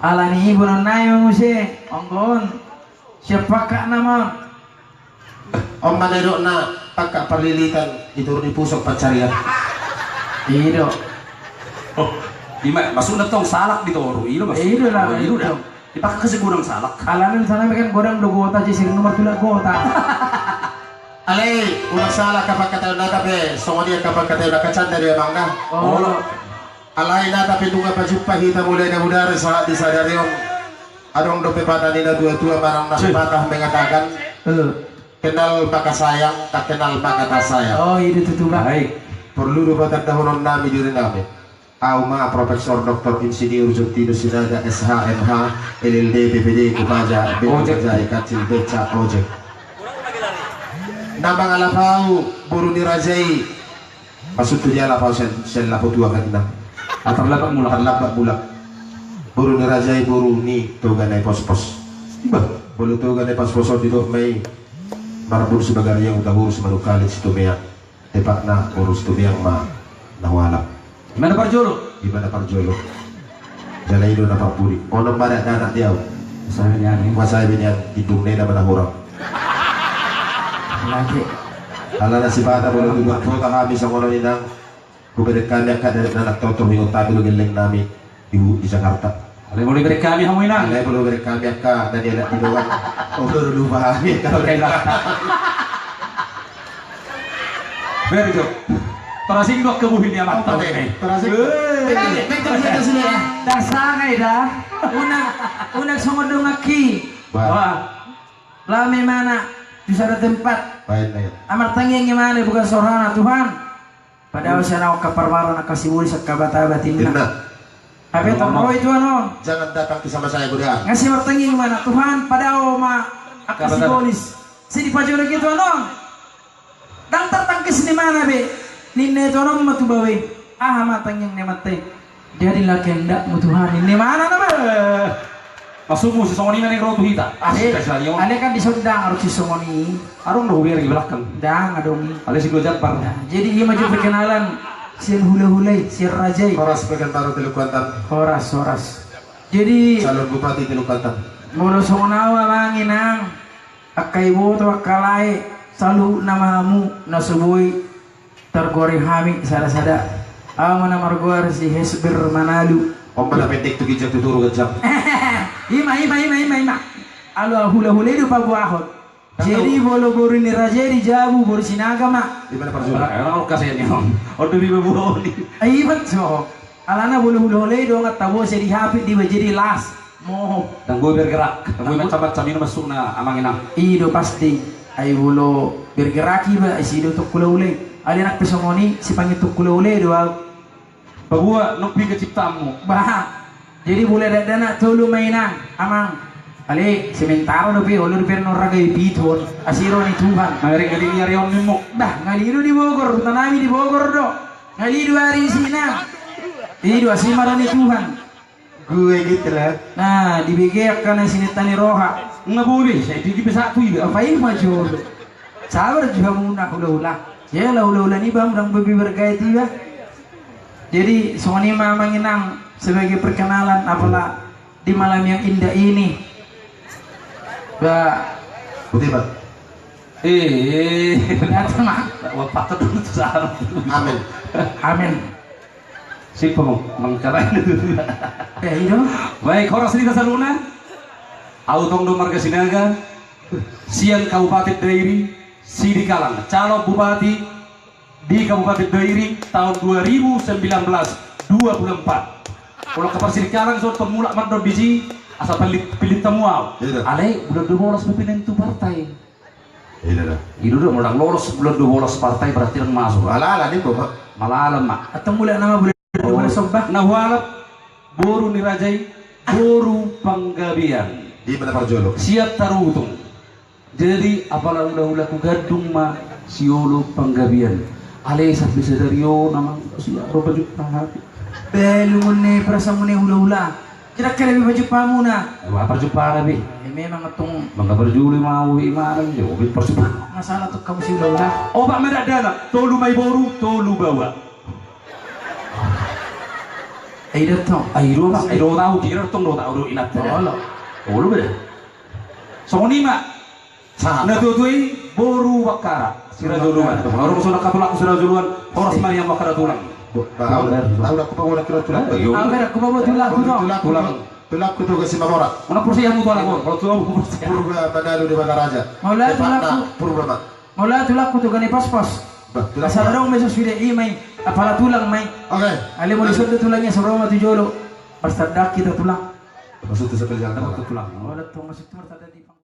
Alani ibu nonai mengusik, ongkon. Siapa kak nama? Om manero na pagkaparlilitan iturun ni pusok pancarian. Ido. Oh, di mana? Masuk na tong salak dito oro. Ilo mas. Ido lah. Ilo dah. Dipakai kasi gudang salak. Alamin sana kan godang do gota jisir nomor tula gota. Alay, unang sala kapag katayo na tabi, songonian kapag katayo na kacanda rin amang na. Oh. Alay na tapi dunga pajumpa hita mulai na mudar sa di sadariong anong dope pata nila dua-dua marang nasipatah mengatakan kenal maka sayang, tak kenal maka tak sayang. Oh, itu tuh Baik. Perlu dapat dahunan nami diri nami. Auma Profesor Dr. Insinyur Justinus Sinaga SHMH LLD PPD Kupaja Beja Kacil Beca Ojek. Nambang alapau buru dirajai. Pasut tu dia lapau sen lapau tua kan kita. Atar lapak mula. Terlapak bulak. Buru dirajai buru ni tuganai pos-pos. Bah, bulu tuganai pos-pos di dok Mei. Marbur sebagai yang udah urus manukali situ meak. Tepak na urus tu yang ma nawala. Gimana Parjolo? Gimana Parjolo? Jalan itu na papuri. Ono mana anak dia? Saya nyanyi. Masa ini yang hidung nena mana orang. lagi. Ala na si bata boleh juga kota kami sa kono ninang kuberikan ya kada anak toto mingo tabi lo geleng nami di Jakarta. Alay boleh beri kami hamuin na. Alay boleh berikan ya ka dan dia di doang. Oh dulu pahami kalau Okay lah. Very good. Terasing dok kebuhin dia mantap ini. Dasangay dah. Unang sumodong aki. Wah. Lami mana bisa ada tempat. Baik na yan. Amar tanging gimana bukan sorana Tuhan. Padahal saya nak kaparwaro nak kasih wuri sa kabata-batin na. Tina, Tapi toko itu ano. jangan datang sama saya Buddha. Ngasih martanging gimana Tuhan padahal kasih bolis. Sini pajoro gitu ano. Dang tertangkis di mana be? Ninne itu ano matubawi. Ah matanging ni mate. Jadi laki hendak mu Tuhan ini mana nama? Masumo si Songoni na ni Roto Hita. Ane kan disundang harus disongoni. Arong do biar di belakang. Dang adong. Alay si Gojat par. Jadi ia maju perkenalan si hula-hulai, si Rajai. Horas pekan baru Telukantan, Horas. Jadi calon bupati Telukantan. mulu songawa manginang akai boto akalai selalu namamu nasuboy tergoreng hami sada-sada. Amo na margor si Hesber Manalu. Om pada pendek tu kijak tuturu gajam. Ima. Alo hula-hula itu pabuahot. Jadi bolo-bolo ni Raja di Jabu boro sinaga mak. Di mana Parjula? Orang kasihan ya. Order di bawah ni. Ay betul. Alana bolo-hula itu ngat tabo sedi hapi di jadi las. Moho. Dan gue bergerak. Dan gue macam-macam ini masuk na amang inang. Ido pasti. Ay bolo bergerak iba isido tuk kula-ule. Ali nak pesongoni si pangituk kula-ule doang. Bahwa nupi keciptamu. Bah. Jadi boleh dana tolu mainan amang. Ali sementara no pi ulur per noragay piton asiro ni Tuhan. Mayroong galing nyarion ni mo. Dah ngalido di Bogor, tanami di Bogor do. Ngalido hari sina. Ido asimara ni Tuhan. Gue gitu lah. Nah, dibigek kana sinita ni Roha. Nga boleh, saya tinggi besatu iba. Apain maju. Sabar juga muna hula-hula. Ya lah hula-hula ni bang udang bebi bergaya tiba. Jadi soni manginang sebagai perkenalan apalah di malam yang indah ini. Ba Putih Pak. ternyata mak. Wah patut dulu tu sahara. Amin. Amin. Siapa mo? Mangkaray na dulu. Itu. Baik, horas cerita saluna. Autong do Marga Sinaga. Siang Kabupaten Dairi, Sidi Kalang, calon bupati di Kabupaten Dairi tahun 2019-24. Kalau ke Sidi Kalang so pemula mandor biji asal pilih temuau. Iya. Alay udah 2 bolos pimpinan itu partai. Iya dah. Itu udah mulai lolos bulan 2 bolos partai berarti yang masuk. Ala ni Pak. Malalam mak. Atau mulai nama boleh sombah. Nah walap boru nirajai boru panggabian. Di mana Parjolo? Siap tarutung. Jadi apalah ulah-ulah ku gadung ma siolo panggabian. Ale sa bisadaryo namang siya roba juk hati. Belum ni perasaan ni hula-hula. Kira-kira lebih baju pamu na. Apa jumpa nabi? Memang itong Bangga berjuli mau imanan jo bit persupa. masalah tuh kamu si hula-hula. Oba meradana tolu may boru tolu bawa. Ay datang. Ay do tahu kira tong do tahu do inat. Wala. Oh lu beda. So nima. Sah. Natutui boru wakara. Sira juluan. Orang musuh nakatulak sira juluan. Horas Maryam wakara tulang. Tahu dah aku bangun kira tulang. Ang aku bawa tulak ko to. Tulak ko to kasi mamora. Mana persia mu tulang ko. Kalau tulang mu persia. Purba Manalo di Bagaraja. Maula tulak ko. Purba ma. Maula tulak ko to gani pas-pas. Tulak. Sa daw may suswide imay. Apala tulang may. Okay. Ali mo lisod tulangnya sa Roma tu jolo. Basta dak kita tulang. Maksud itu sampai jalan. Tulang. Wala to masuk tu martada di